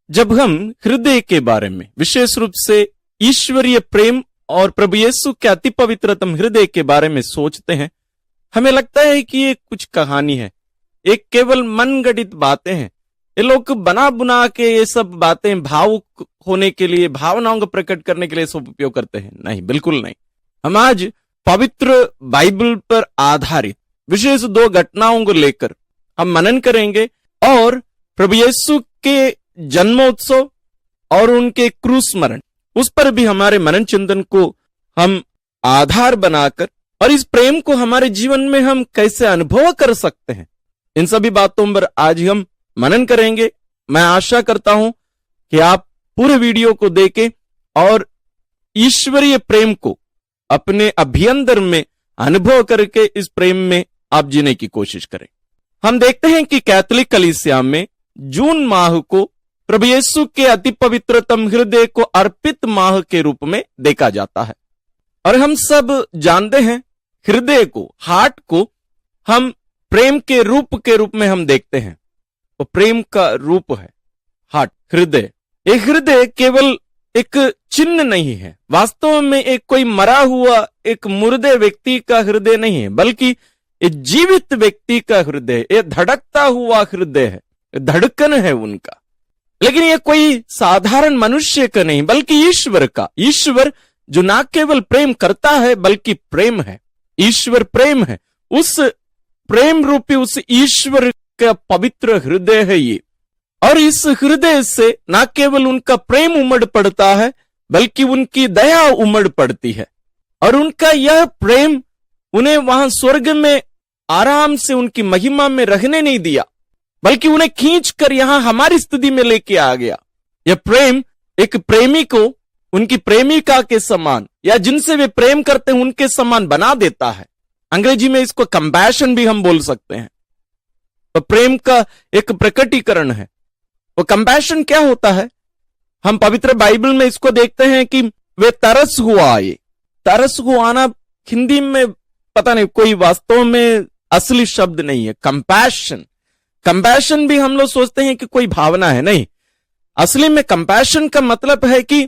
जब हम हृदय के बारे में, विशेष रूप से ईश्वरीय प्रेम और प्रभु यीशु के अति पवित्रतम हृदय के बारे में सोचते हैं, हमें लगता है कि ये कुछ कहानी है, एक केवल मनगढ़ंत बातें हैं। ये लोग बना बुना के ये सब बातें भावुक होने के लिए, भावनाओं को प्रकट करने के लिए सब उपयोग करते हैं। नहीं, बिल्कुल नहीं। हम आज पवित्र बाइबल पर आधारित विशेष 2 घटनाओं को लेकर हम मनन करेंगे और प्रभु यीशु के जन्मोत्सव और उनके क्रूस मरण, उस पर भी हमारे मनन चिंतन को हम आधार बनाकर और इस प्रेम को हमारे जीवन में हम कैसे अनुभव कर सकते हैं, इन सभी बातों पर आज हम मनन करेंगे। मैं आशा करता हूं कि आप पूरे वीडियो को देखें और ईश्वरीय प्रेम को अपने अभ्यंतर में अनुभव करके इस प्रेम में आप जीने की कोशिश करें। हम देखते हैं कि कैथोलिक कलीसिया में जून माह को प्रभु यीशु के अति पवित्रतम हृदय को अर्पित माह के रूप में देखा जाता है। और हम सब जानते हैं हृदय को, हार्ट को हम प्रेम के रूप में हम देखते हैं। तो प्रेम का रूप है हार्ट, हृदय। एक हृदय केवल एक चिन्ह नहीं है, वास्तव में एक कोई मरा हुआ एक मुर्दे व्यक्ति का हृदय नहीं है, बल्कि एक जीवित व्यक्ति का हृदय, एक धड़कता हुआ हृदय है, धड़कन है उनका। लेकिन ये कोई साधारण मनुष्य का नहीं, बल्कि ईश्वर का। ईश्वर जो ना केवल प्रेम करता है बल्कि प्रेम है। ईश्वर प्रेम है। उस प्रेम रूपी उस ईश्वर का पवित्र हृदय है ये। और इस हृदय से ना केवल उनका प्रेम उमड़ पड़ता है बल्कि उनकी दया उमड़ पड़ती है। और उनका यह प्रेम उन्हें वहां स्वर्ग में आराम से उनकी महिमा में रहने नहीं दिया, बल्कि उन्हें खींचकर यहां हमारी स्थिति में लेके आ गया। यह प्रेम एक प्रेमी को उनकी प्रेमिका के समान या जिनसे वे प्रेम करते हैं उनके समान बना देता है। अंग्रेजी में इसको कंपैशन भी हम बोल सकते हैं। तो प्रेम का एक प्रकटीकरण है। वो कंपैशन क्या होता है? हम पवित्र बाइबल में इसको देखते हैं कि वे तरस हुआ आए। तरस हुआ आना हिंदी में पता नहीं, कोई वास्तव में असली शब्द नहीं है। कंपैशन, कंपैशन भी हम लोग सोचते हैं कि कोई भावना है, नहीं। असली में कंपैशन का मतलब है कि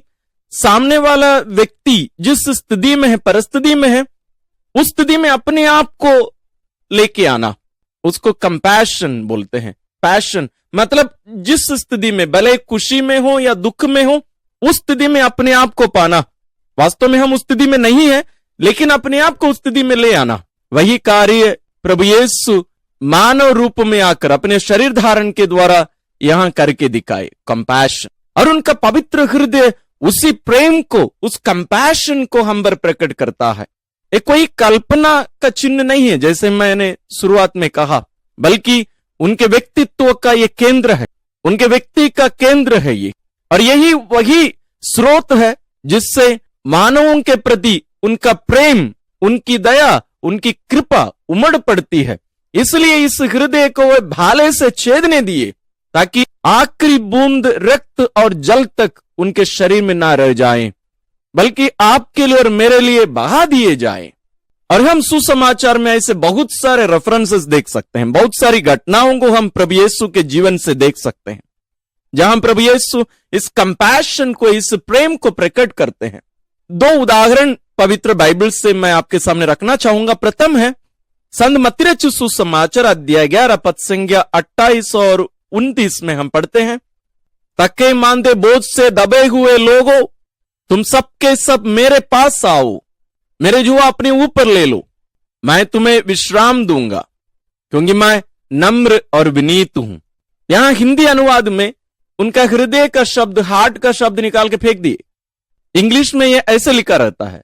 सामने वाला व्यक्ति जिस स्थिति में है, परिस्थिति में है, उस स्थिति में अपने आप को लेके आना, उसको कंपैशन बोलते हैं। पैशन मतलब जिस स्थिति में, भले खुशी में हो या दुख में हो, उस स्थिति में अपने आप को पाना। वास्तव में हम उस स्थिति में नहीं है, लेकिन अपने आप को उस स्थिति में ले आना। वही कार्य प्रभु यीशु मानव रूप में आकर अपने शरीर धारण के द्वारा यहां करके दिखाए, कंपैशन। और उनका पवित्र हृदय उसी प्रेम को, उस कंपैशन को हम पर प्रकट करता है। ये कोई कल्पना का चिन्ह नहीं है, जैसे मैंने शुरुआत में कहा, बल्कि उनके व्यक्तित्व का ये केंद्र है, उनके व्यक्ति का केंद्र है ये। और यही वही स्रोत है जिससे मानवों के प्रति उनका प्रेम, उनकी दया, उनकी कृपा उमड़ पड़ती है। इसलिए इस हृदय को वे भाले से छेदने दिए ताकि आखिरी बूंद रक्त और जल तक उनके शरीर में ना रह जाए, बल्कि आपके लिए और मेरे लिए बहा दिए जाए। और हम सुसमाचार में ऐसे बहुत सारे रेफरेंसेस देख सकते हैं, बहुत सारी घटनाओं को हम प्रभु यीशु के जीवन से देख सकते हैं, जहां प्रभु यीशु इस कंपैशन को, इस प्रेम को प्रकट करते हैं। 2 उदाहरण पवित्र बाइबल से मैं आपके सामने रखना चाहूंगा। प्रथम है संत मत्ती रचित सुसमाचार अध्याय 11 पद संख्या 28 और 29 में हम पढ़ते हैं, थके मांदे बोझ से दबे हुए लोगों, तुम सबके सब मेरे पास आओ, मेरे जुआ अपने ऊपर ले लो, मैं तुम्हें विश्राम दूंगा, क्योंकि मैं नम्र और विनीत हूं। यहां हिंदी अनुवाद में उनका हृदय का शब्द, हार्ट का शब्द निकाल के फेंक दिए। इंग्लिश में यह ऐसे लिखा रहता है,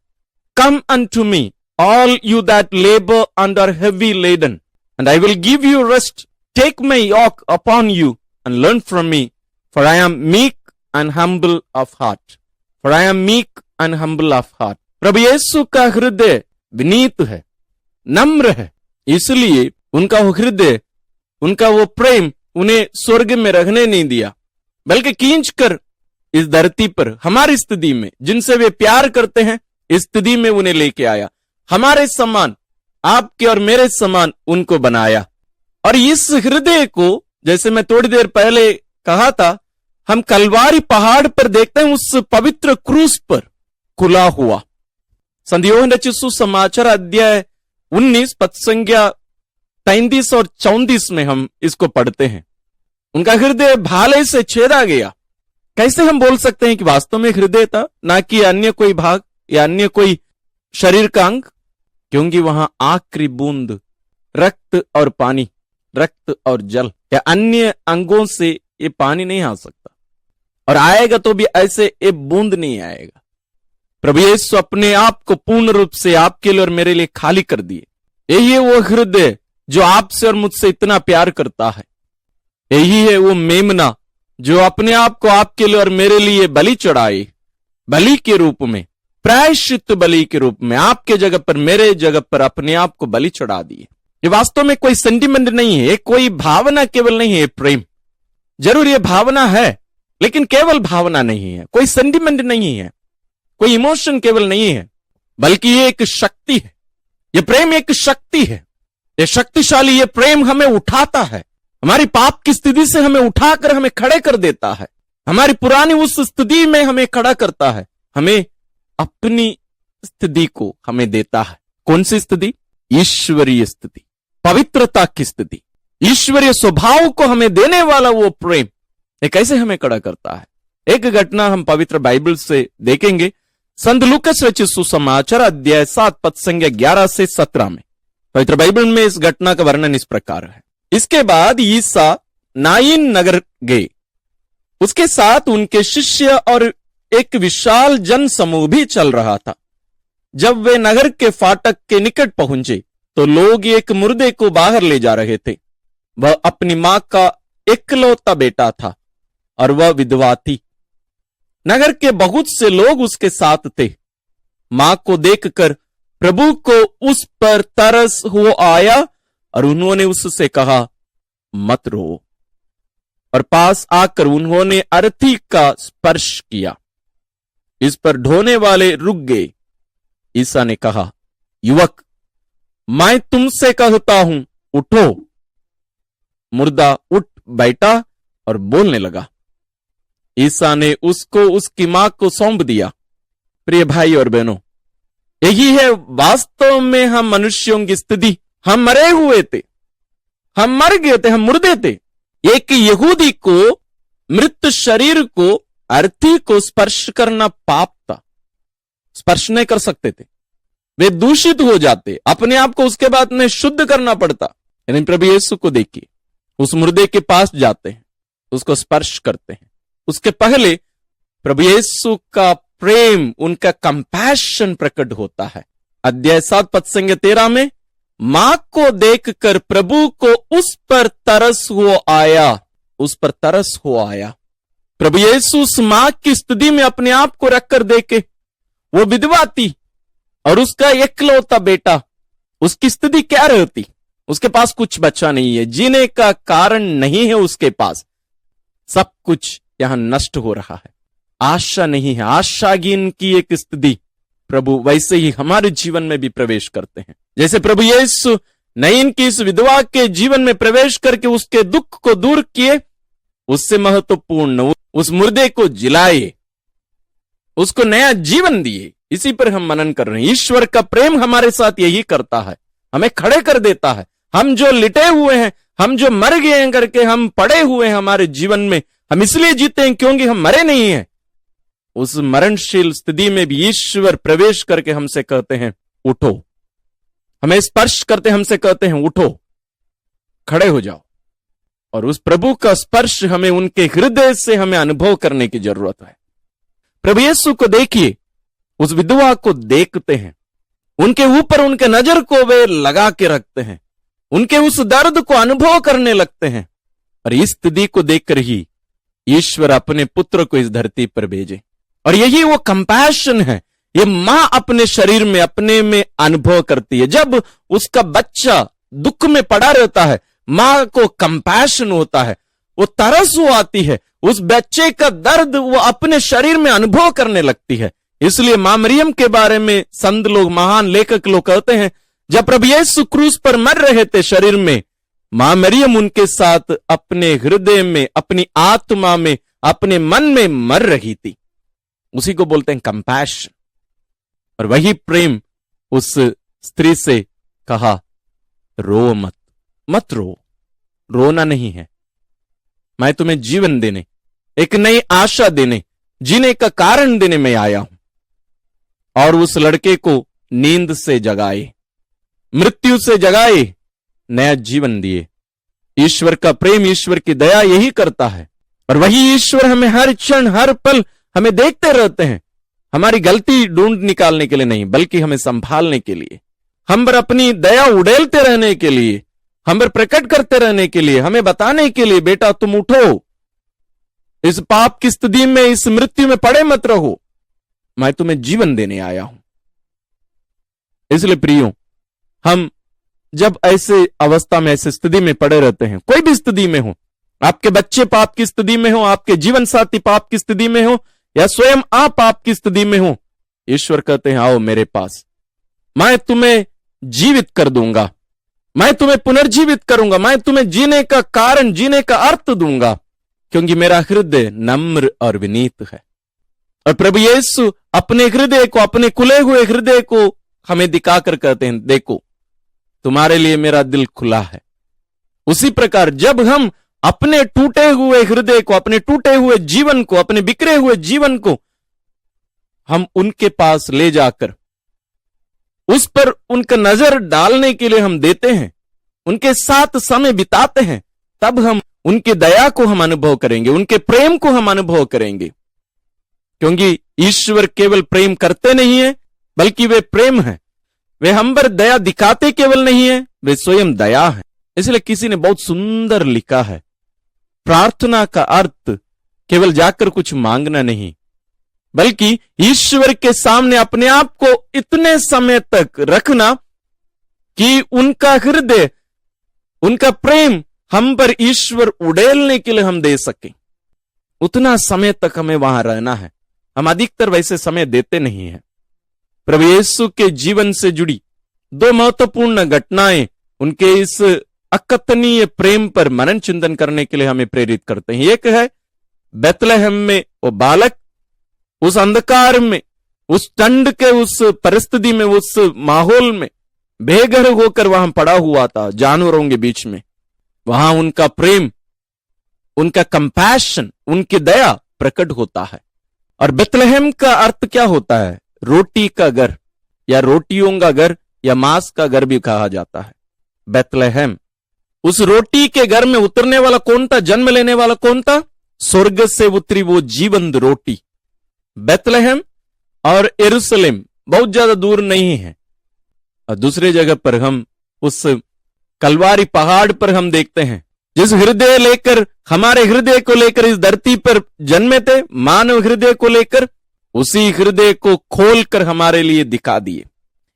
come unto me all you that labour under heavy laden and I will give you rest, take my yoke upon you and learn from me, for I am meek and humble of heart, for I am meek and humble of heart. प्रभु यीशु का हृदय विनीत है, नम्र है, इसलिए उनका वो हृदय, उनका वो प्रेम उन्हें स्वर्ग में रहने नहीं दिया, बल्कि खींचकर इस धरती पर हमारी स्थिति में, जिनसे वे प्यार करते हैं, इस स्थिति में उन्हें लेके आया। हमारे समान, आपके और मेरे समान उनको बनाया। और इस हृदय को, जैसे मैं थोड़ी देर पहले कहा था, हम कलवारी पहाड़ पर देखते हैं, उस पवित्र क्रूस पर खुला हुआ। संत योहन रचित सुसमाचार अध्याय 19 पद संख्या 33 और 34 में हम इसको पढ़ते हैं। उनका हृदय भाले से छेदा गया। कैसे हम बोल सकते हैं कि वास्तव में हृदय था, ना कि अन्य कोई भाग या अन्य कोई शरीर का अंग? क्योंकि वहां आखिरी बूंद रक्त और पानी, रक्त और जल या अन्य अंगों से ये पानी नहीं आ सकता, और आएगा तो भी ऐसे एक बूंद नहीं आएगा। प्रभु यीशु अपने आप को पूर्ण रूप से आपके लिए और मेरे लिए खाली कर दिए। यही है वो हृदय जो आपसे और मुझसे इतना प्यार करता है। यही है वो मेमना जो अपने आप को आपके लिए और मेरे लिए बलि चढ़ाए, बलि के रूप में, प्रायश्चित बलि के रूप में, आपके जगह पर, मेरे जगह पर अपने आप को बलि चढ़ा दिए। ये वास्तव में कोई सेंटिमेंट नहीं है, कोई भावना केवल नहीं है। प्रेम जरूर ये भावना है, लेकिन केवल भावना नहीं है, कोई सेंटिमेंट नहीं है, कोई इमोशन केवल नहीं है, बल्कि ये एक शक्ति है। ये प्रेम एक शक्ति है, ये शक्तिशाली। ये प्रेम हमें उठाता है, हमारी पाप की स्थिति से हमें उठाकर हमें खड़े कर देता है, हमारी पुरानी उस स्थिति में हमें खड़ा करता है, हमें अपनी स्थिति को हमें देता है। कौन सी स्थिति? ईश्वरीय स्थिति, पवित्रता की स्थिति, ईश्वरीय स्वभाव को हमें देने वाला वो प्रेम। ये कैसे हमें खड़ा करता है? एक घटना हम पवित्र बाइबल से देखेंगे। संत लूकास रचित सुसमाचार अध्याय 7 पद संख्या 11 से 17 में पवित्र बाइबल में इस घटना का वर्णन इस प्रकार है। इसके बाद ईसा नाइन नगर गए, उसके साथ उनके शिष्य और एक विशाल जन समूह भी चल रहा था। जब वे नगर के फाटक के निकट पहुंचे तो लोग एक मुर्दे को बाहर ले जा रहे थे। वह अपनी मां का इकलौता बेटा था और वह विधवा थी। नगर के बहुत से लोग उसके साथ थे। मां को देखकर प्रभु को उस पर तरस हो आया और उन्होंने उससे कहा, मत रो। और पास आकर उन्होंने अर्थी का स्पर्श किया। इस पर ढोने वाले रुक गए। ईसा ने कहा, युवक, मैं तुमसे कहता हूं, उठो। मुर्दा उठ बैठा और बोलने लगा। ईसा ने उसको उसकी मां को सौंप दिया। प्रिय भाई और बहनों, यही है वास्तव में हम मनुष्यों की स्थिति। हम मरे हुए थे, हम मर गए थे, हम मुर्दे थे। एक यहूदी को, मृत शरीर को, अर्थी को स्पर्श करना पाप था। स्पर्श नहीं कर सकते थे, वे दूषित हो जाते, अपने आप को उसके बाद में शुद्ध करना पड़ता। यानी प्रभु यीशु को देखिए, उस मुर्दे के पास जाते हैं, उसको स्पर्श करते हैं। उसके पहले प्रभु यीशु का प्रेम, उनका कंपैशन प्रकट होता है। अध्याय 7 पद संख्या 13 में मां को देखकर प्रभु को उस पर तरस हो आया, उस पर तरस हो आया। प्रभु यीशु उस मां की स्थिति में अपने आप को रखकर देखे। वो विधवा थी और उसका इकलौता बेटा, उसकी स्थिति क्या रहती? उसके पास कुछ बचा नहीं है, जीने का कारण नहीं है उसके पास, सब कुछ यहां नष्ट हो रहा है, आशा नहीं है, आशाहीन की एक स्थिति। प्रभु वैसे ही हमारे जीवन में भी प्रवेश करते हैं। जैसे प्रभु यीशु नाइन की इस विधवा के जीवन में प्रवेश करके उसके दुख को दूर किए, उससे महत्वपूर्ण उस मुर्दे को जिलाए, उसको नया जीवन दिए। इसी पर हम मनन कर रहे हैं। ईश्वर का प्रेम हमारे साथ यही करता है, हमें खड़े कर देता है। हम जो लिटे हुए हैं, हम जो मर गए हैं करके हम पड़े हुए हैं हमारे जीवन में, हम इसलिए जीते हैं क्योंकि हम मरे नहीं हैं। उस मरणशील स्थिति में भी ईश्वर प्रवेश करके हमसे कहते हैं, उठो। हमें स्पर्श करते हमसे कहते हैं, उठो, खड़े हो जाओ। और उस प्रभु का स्पर्श हमें उनके हृदय से हमें अनुभव करने की जरूरत है। प्रभु यीशु को देखिए, उस विधवा को देखते हैं, उनके ऊपर उनके नजर को वे लगा के रखते हैं, उनके उस दर्द को अनुभव करने लगते हैं। और इस स्थिति को देखकर ही ईश्वर अपने पुत्र को इस धरती पर भेजे। और यही वो कंपैशन है, ये मां अपने शरीर में, अपने में अनुभव करती है। जब उसका बच्चा दुख में पड़ा रहता है, मां को कंपैशन होता है, वो तरस वो आती है, उस बच्चे का दर्द वो अपने शरीर में अनुभव करने लगती है। इसलिए मां मरियम के बारे में संत लोग, महान लेखक लोग कहते हैं, जब प्रभु यीशु क्रूस पर मर रहे थे शरीर में, मां मरियम उनके साथ अपने हृदय में, अपनी आत्मा में, अपने मन में मर रही थी। उसी को बोलते हैं कंपैशन। और वही प्रेम उस स्त्री से कहा, रो मत, मत रो, रोना नहीं है। मैं तुम्हें जीवन देने, एक नई आशा देने, जीने का कारण देने में आया हूं। और उस लड़के को नींद से जगाए, मृत्यु से जगाए, नया जीवन दिए। ईश्वर का प्रेम, ईश्वर की दया यही करता है। और वही ईश्वर हमें हर क्षण, हर पल हमें देखते रहते हैं, हमारी गलती ढूंढ निकालने के लिए नहीं, बल्कि हमें संभालने के लिए, हम पर अपनी दया उड़ेलते रहने के लिए, हम पर प्रकट करते रहने के लिए, हमें बताने के लिए, बेटा तुम उठो, इस पाप की स्थिति में, इस मृत्यु में पड़े मत रहो, मैं तुम्हें जीवन देने आया हूं। इसलिए प्रियो, हम जब ऐसे अवस्था में, ऐसे स्थिति में पड़े रहते हैं, कोई भी स्थिति में हो, आपके बच्चे पाप की स्थिति में हो, आपके जीवन साथी पाप की स्थिति में हो, या स्वयं आप पाप की स्थिति में हो, ईश्वर कहते हैं आओ मेरे पास, मैं तुम्हें जीवित कर दूंगा, मैं तुम्हें पुनर्जीवित करूंगा, मैं तुम्हें जीने का कारण, जीने का अर्थ दूंगा, क्योंकि मेरा हृदय नम्र और विनीत है। और प्रभु यीशु अपने हृदय को, अपने खुले हुए हृदय को हमें दिखाकर कहते हैं, देखो तुम्हारे लिए मेरा दिल खुला है। उसी प्रकार जब हम अपने टूटे हुए हृदय को, अपने टूटे हुए जीवन को, अपने बिखरे हुए जीवन को हम उनके पास ले जाकर उस पर उनका नजर डालने के लिए हम देते हैं, उनके साथ समय बिताते हैं, तब हम उनकी दया को हम अनुभव करेंगे, उनके प्रेम को हम अनुभव करेंगे। क्योंकि ईश्वर केवल प्रेम करते नहीं है, बल्कि वे प्रेम है। वे हम पर दया दिखाते केवल नहीं है, वे स्वयं दया है। इसलिए किसी ने बहुत सुंदर लिखा है, प्रार्थना का अर्थ केवल जाकर कुछ मांगना नहीं, बल्कि ईश्वर के सामने अपने आप को इतने समय तक रखना कि उनका हृदय, उनका प्रेम हम पर ईश्वर उड़ेलने के लिए हम दे सके। उतना समय तक हमें वहां रहना है। हम अधिकतर वैसे समय देते नहीं हैं। प्रभु यीशु के जीवन से जुड़ी दो महत्वपूर्ण घटनाएं उनके इस अकथनीय प्रेम पर मनन चिंतन करने के लिए हमें प्रेरित करते हैं। एक है बेतलहम में वो बालक, उस अंधकार में, उस ठंड के उस परिस्थिति में, उस माहौल में बेघर होकर वहां पड़ा हुआ था जानवरों के बीच में। वहां उनका प्रेम, उनका कंपैशन, उनकी दया प्रकट होता है। और बेतलहम का अर्थ क्या होता है? रोटी का घर, या रोटियों का घर, या मांस का घर भी कहा जाता है। बेतलहम, उस रोटी के घर में उतरने वाला कौन था? जन्म लेने वाला कौन था? स्वर्ग से उतरी वो जीवंत रोटी। बेतलहम और यरूशलेम बहुत ज्यादा दूर नहीं है। और दूसरी जगह पर हम उस कलवारी पहाड़ पर हम देखते हैं, जिस हृदय लेकर, हमारे हृदय को लेकर इस धरती पर जन्मे थे, मानव हृदय को लेकर, उसी हृदय को खोलकर हमारे लिए दिखा दिए।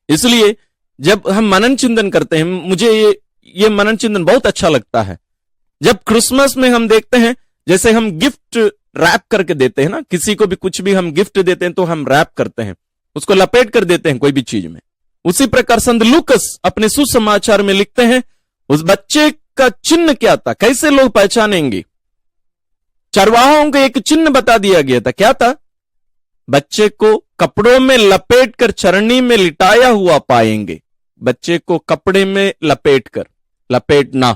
इसलिए जब हम मनन चिंतन करते हैं, मुझे ये मनन चिंतन बहुत अच्छा लगता है। जब क्रिसमस में हम देखते हैं, जैसे हम गिफ्ट रैप करके देते हैं ना, किसी को भी कुछ भी हम गिफ्ट देते हैं तो हम रैप करते हैं, उसको लपेट कर देते हैं कोई भी चीज में। उसी प्रकार संत लूकस अपने सुसमाचार में लिखते हैं, उस बच्चे का चिन्ह क्या था, कैसे लोग पहचानेंगे? चरवाहों को एक चिन्ह बता दिया गया था। क्या था? बच्चे को कपड़ों में लपेट कर चरनी में लिटाया हुआ पाएंगे। बच्चे को कपड़े में लपेट कर, लपेटना।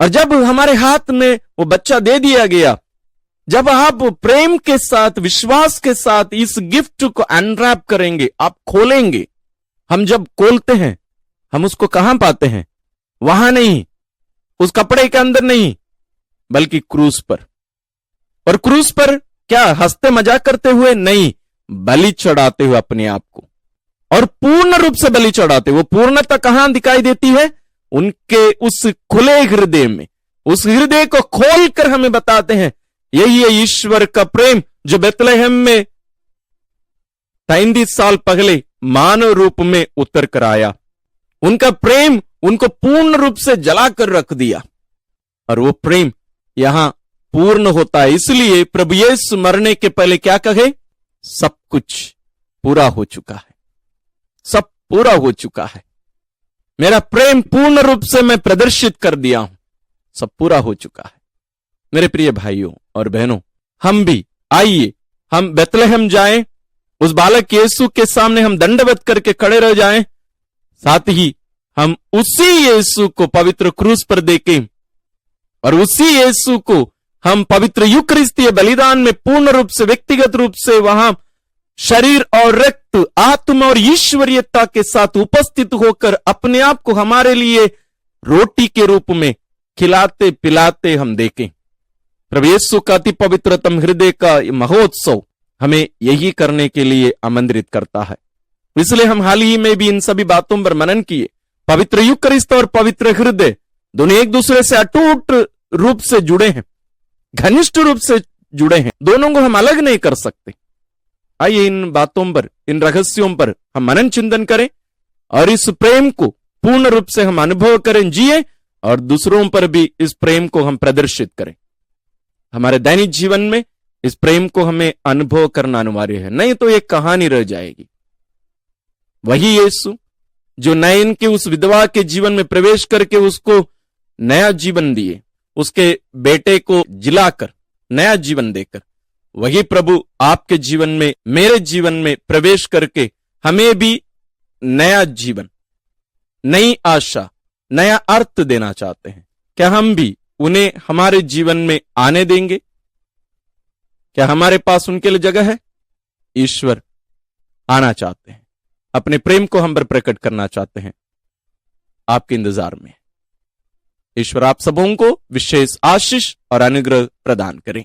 और जब हमारे हाथ में वो बच्चा दे दिया गया, जब आप प्रेम के साथ, विश्वास के साथ इस गिफ्ट को अनरैप करेंगे, आप खोलेंगे। हम जब खोलते हैं, हम उसको कहां पाते हैं? वहां नहीं, उस कपड़े के अंदर नहीं, बल्कि क्रूस पर। और क्रूस पर क्या हंसते मजाक करते हुए? नहीं, बलि चढ़ाते हुए अपने आप को, और पूर्ण रूप से बलि चढ़ाते। वो पूर्णता कहां दिखाई देती है? उनके उस खुले हृदय में। उस हृदय को खोलकर हमें बताते हैं, यही है ईश्वर का प्रेम जो बेतलहम में 33 साल पहले मानव रूप में उतर कर आया। उनका प्रेम उनको पूर्ण रूप से जलाकर रख दिया, और वो प्रेम यहां पूर्ण होता है। इसलिए प्रभु यीशु मरने के पहले क्या कहे? सब कुछ पूरा हो चुका है, सब पूरा हो चुका है। मेरा प्रेम पूर्ण रूप से मैं प्रदर्शित कर दिया हूं, सब पूरा हो चुका है। मेरे प्रिय भाइयों और बहनों, हम भी आइए हम बेतलहम जाएं, उस बालक यीशु के सामने हम दंडवत करके खड़े रह जाएं, साथ ही हम उसी यीशु को पवित्र क्रूस पर देखें और उसी यीशु को हम पवित्र यूकरिस्तीय बलिदान में पूर्ण रूप से व्यक्तिगत रूप से वहां शरीर और रक्त आत्मा और ईश्वरीयता के साथ उपस्थित होकर अपने आप को हमारे लिए रोटी के रूप में खिलाते पिलाते हम देखें। प्रभु यीशु का अति पवित्रतम हृदय का महोत्सव हमें यही करने के लिए आमंत्रित करता है। इसलिए हम हाल ही में भी इन सभी बातों पर मनन किए। पवित्र यूकरिस्त और पवित्र हृदय दोनों एक दूसरे से अटूट रूप से जुड़े हैं, घनिष्ठ रूप से जुड़े हैं, दोनों को हम अलग नहीं कर सकते। आइए इन बातों पर, इन रहस्यों पर हम मनन चिंतन करें और इस प्रेम को पूर्ण रूप से हम अनुभव करें, जिए और दूसरों पर भी इस प्रेम को हम प्रदर्शित करें। हमारे दैनिक जीवन में इस प्रेम को हमें अनुभव करना अनिवार्य है, नहीं तो एक कहानी रह जाएगी। वही यीशु जो नयन के उस विधवा के जीवन में प्रवेश करके उसको नया जीवन दिए, उसके बेटे को जिलाकर नया जीवन देकर, वही प्रभु आपके जीवन में, मेरे जीवन में प्रवेश करके हमें भी नया जीवन, नई आशा, नया अर्थ देना चाहते हैं। क्या हम भी उन्हें हमारे जीवन में आने देंगे? क्या हमारे पास उनके लिए जगह है? ईश्वर आना चाहते हैं, अपने प्रेम को हम पर प्रकट करना चाहते हैं, आपके इंतजार में। ईश्वर आप सबों को विशेष आशीष और अनुग्रह प्रदान करें।